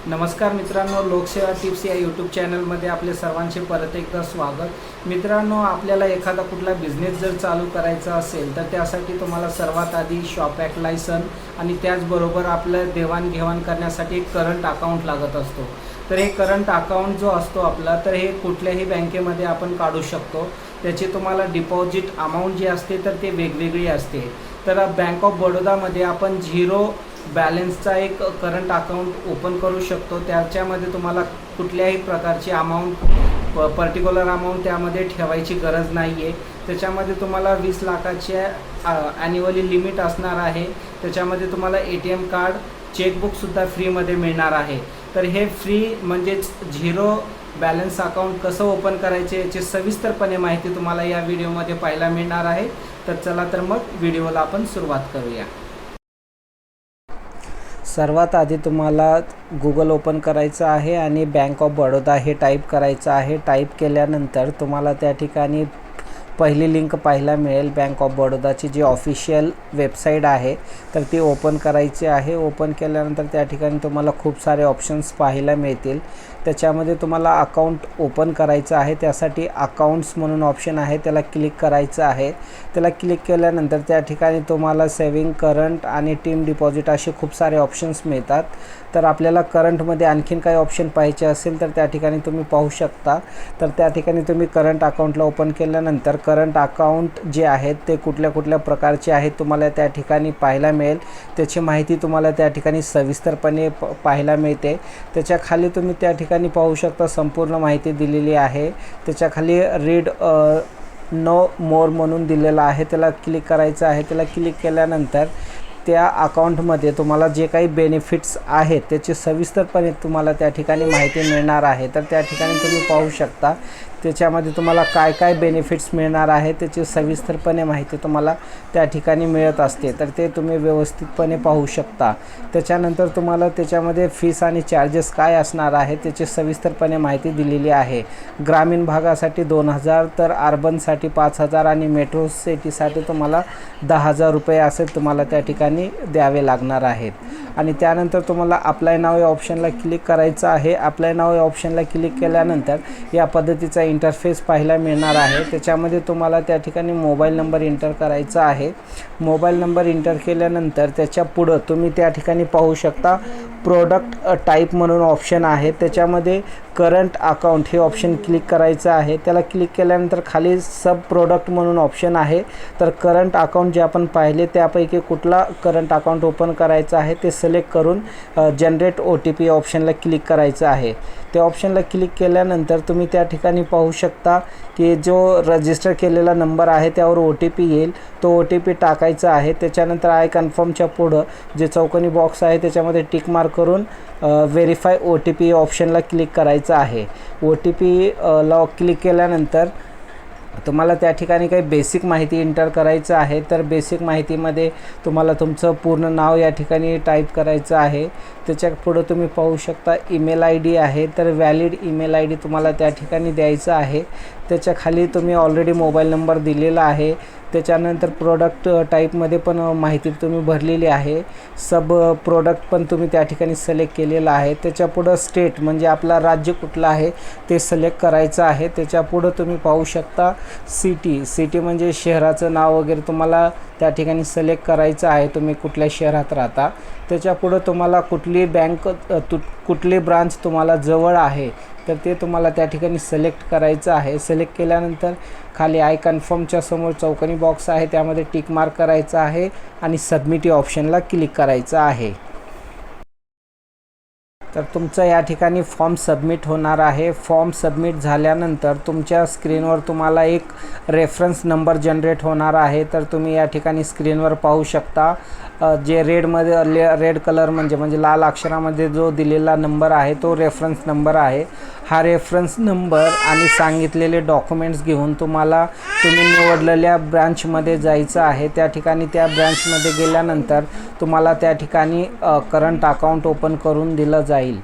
नमस्कार मित्रांनो, लोकसेवा टिप्स या यूट्यूब चॅनलमध्ये आपले सर्वांचे परत एकदा स्वागत। मित्रांनो, आपल्याला एखादा कुठला बिझनेस जर चालू करायचा असेल तर त्यासाठी तुम्हाला सर्वात आधी शॉप ॲक्ट लायसन आणि त्याचबरोबर आपलं देवाणघेवाण करण्यासाठी एक करंट अकाउंट लागत असतो। तर हे करंट अकाउंट जो असतो आपला, तर हे कुठल्याही बँकेमध्ये आपण काढू शकतो। त्याची तुम्हाला डिपॉझिट अमाऊंट जी असते तर ते वेगवेगळी असते। तर बँक ऑफ बडोदामध्ये आपण झिरो बॅलन्सचा एक करंट अकाउंट ओपन करू शकतो। त्याच्यामध्ये तुम्हाला कुठल्याही प्रकारची अमाऊंट पर्टिक्युलर अमाऊंट त्यामध्ये ठेवायची गरज नाही आहे। त्याच्यामध्ये तुम्हाला 20 लाखाच्या ॲन्युअली लिमिट असणार आहे। त्याच्यामध्ये तुम्हाला ATM कार्ड, चेकबुकसुद्धा फ्रीमध्ये मिळणार आहे। तर हे फ्री म्हणजेच झिरो बॅलन्स अकाउंट कसं ओपन करायचे याची सविस्तरपणे माहिती तुम्हाला या व्हिडिओमध्ये पाहायला मिळणार आहे। तर चला तर मग व्हिडिओला आपण सुरुवात करूया। सर्वात आधी तुम्हाला गूगल ओपन करायचं आहे आणि बँक ऑफ बडोदा हे टाईप करायचं आहे। टाईप केल्यानंतर तुम्हाला त्या ठिकाणी पहिली लिंक पाहायला मिळेल बँक ऑफ बडोदाची जी ऑफिशियल वेबसाईट आहे, तर ती ओपन करायची आहे। ओपन केल्यानंतर त्या ठिकाणी तुम्हाला खूप सारे ऑप्शन्स पाहायला मिळतील। त्याच्यामध्ये तुम्हाला अकाउंट ओपन करायचं आहे। त्यासाठी अकाउंट्स म्हणून ऑप्शन आहे, त्याला क्लिक करायचं आहे। त्याला क्लिक केल्यानंतर त्या ठिकाणी तुम्हाला सेविंग, करंट आणि टीम डिपॉझिट असे खूप सारे ऑप्शन्स मिळतात। तर आपल्याला करंटमध्ये आणखीन काही ऑप्शन पाहिजे असेल तर त्या ठिकाणी तुम्ही पाहू शकता। तर त्या ठिकाणी तुम्ही करंट अकाउंटला ओपन केल्यानंतर करंट अकाउंट जे आहेत ते कुठल्या कुठल्या प्रकारचे आहेत तुम्हाला त्या ठिकाणी पाहायला मिळेल। त्याची माहिती तुम्हाला त्या ठिकाणी सविस्तरपणे पाहायला मिळते। त्याच्या खाली तुम्ही त्या ठिकाणी पाहू शकता संपूर्ण माहिती दिलेली आहे। त्याच्या खाली रीड नो मोर म्हणून दिलेलं आहे, त्याला क्लिक करायचं आहे। त्याला क्लिक केल्यानंतर त्या अकाउंटमध्ये तुम्हाला जे काही बेनिफिट्स आहेत त्याची सविस्तरपणे तुम्हाला त्या ठिकाणी माहिती मिळणार आहे। तर त्या ठिकाणी तुम्ही पाहू शकता त्याच्यामध्ये तुम्हाला काय काय बेनिफिट्स मिळणार आहे त्याची सविस्तरपणे माहिती तुम्हाला त्या ठिकाणी मिळत असते। तर ते तुम्ही व्यवस्थितपणे पाहू शकता। त्याच्यानंतर तुम्हाला त्याच्यामध्ये फीस आणि चार्जेस काय असणार आहे त्याची सविस्तरपणे माहिती दिलेली आहे। ग्रामीण भागासाठी 2000, तर अर्बनसाठी 5000 आणि मेट्रो सिटीसाठी तुम्हाला 10,000 रुपये असे तुम्हाला त्या ठिकाणी द्यावे लागणार आहेत। आणि त्यानंतर तुम्हाला अप्लाय नाव या ऑप्शनला क्लिक करायचं आहे। अप्लाय नाव या ऑप्शनला क्लिक केल्यानंतर या पद्धतीचा इंटरफेस पाहायला मिळणार आहे। त्याच्यामध्ये तुम्हाला त्या ठिकाणी मोबाईल नंबर एंटर करायचा आहे। मोबाईल नंबर एंटर केल्यानंतर त्याच्या पुढं तुम्ही त्या ठिकाणी पाहू शकता प्रोडक्ट टाईप म्हणून ऑप्शन आहे। त्याच्यामध्ये करंट अकाउंट हे ऑप्शन क्लिक करायचं आहे। त्याला क्लिक केल्यानंतर खाली सब प्रोडक्ट म्हणून ऑप्शन आहे। तर करंट अकाउंट जे आपण पाहिले त्यापैकी कुठला करंट अकाउंट ओपन करायचा आहे ते सिलेक्ट करून जनरेट OTP ऑप्शनला क्लिक करायचं आहे। त्या ऑप्शनला क्लिक केल्यानंतर तुम्ही त्या ठिकाणी पाहू शकता की जो रजिस्टर केलेला नंबर आहे त्यावर OTP येईल, तो OTP टाकायचा आहे। त्याच्यानंतर आय कन्फर्मच्या पुढं जे चौकोनी बॉक्स आहे त्याच्यामध्ये टिक मार्क करून व्हेरीफाय OTP ऑप्शनला क्लिक करायचं आहे। OTP ला क्लिक केल्यानंतर तुम्हाला त्या ठिकाणी काही बेसिक माहिती एंटर करायचं आहे। तर बेसिक माहितीमध्ये तुम्हाला तुमचं पूर्ण नाव या ठिकाणी टाईप करायचं आहे। त्याच्या पुढं तुम्ही पाहू शकता ईमेल ID आहे, तर व्हॅलिड ईमेल ID तुम्हाला त्या ठिकाणी द्यायचं आहे। त्याच्या खाली तुम्ही ऑलरेडी मोबाईल नंबर दिलेला आहे। त्याच्यानंतर प्रोडक्ट टाईपमध्ये पण माहिती तुम्ही भरलेली आहे। सब प्रोडक्ट पण तुम्ही त्या ठिकाणी सिलेक्ट केलेलं आहे। त्याच्या पुढं स्टेट म्हणजे आपला राज्य कुठलं आहे ते सिलेक्ट करायचं आहे। त्याच्या पुढं तुम्ही पाहू शकता सिटी म्हणजे शहराचं नाव वगैरे तुम्हाला त्या ठिकाणी सिलेक्ट करायचं आहे, तुम्ही कुठल्या शहरात राहता। त्याच्या पुढं तुम्हाला कुठली बँक कुठली ब्रांच तुम्हाला जवळ आहे तर ते तुम्हाला त्या ठिकाणी सिलेक्ट करायचं आहे। सिलेक्ट केल्यानंतर खाली आय कन्फर्मच्या समोर चौकोनी बॉक्स आहे त्यामध्ये टिक मार्क करायचा आहे आणि सबमिट या ऑप्शनला क्लिक करायचं आहे। तर तुमचं या ठिकाणी फॉर्म सबमिट होणार आहे। फॉर्म सबमिट झाल्यानंतर तुमच्या स्क्रीनवर तुम्हाला एक रेफरन्स नंबर जनरेट होणार आहे। तर तुम्ही या ठिकाणी स्क्रीनवर पाहू शकता जे रेड कलर म्हणजे लाल अक्षरामध्ये जो दिलेला नंबर आहे तो रेफरन्स नंबर आहे। हा रेफरन्स नंबर आणि सांगितलेले डॉक्युमेंट्स घेऊन तुम्ही निवडलेल्या ब्रांचमध्ये जायचं आहे। त्या ठिकाणी त्या ब्रांचमध्ये गेल्यानंतर तुम्हाला त्या ठिकाणी करंट अकाउंट ओपन करून दिलं जाईल।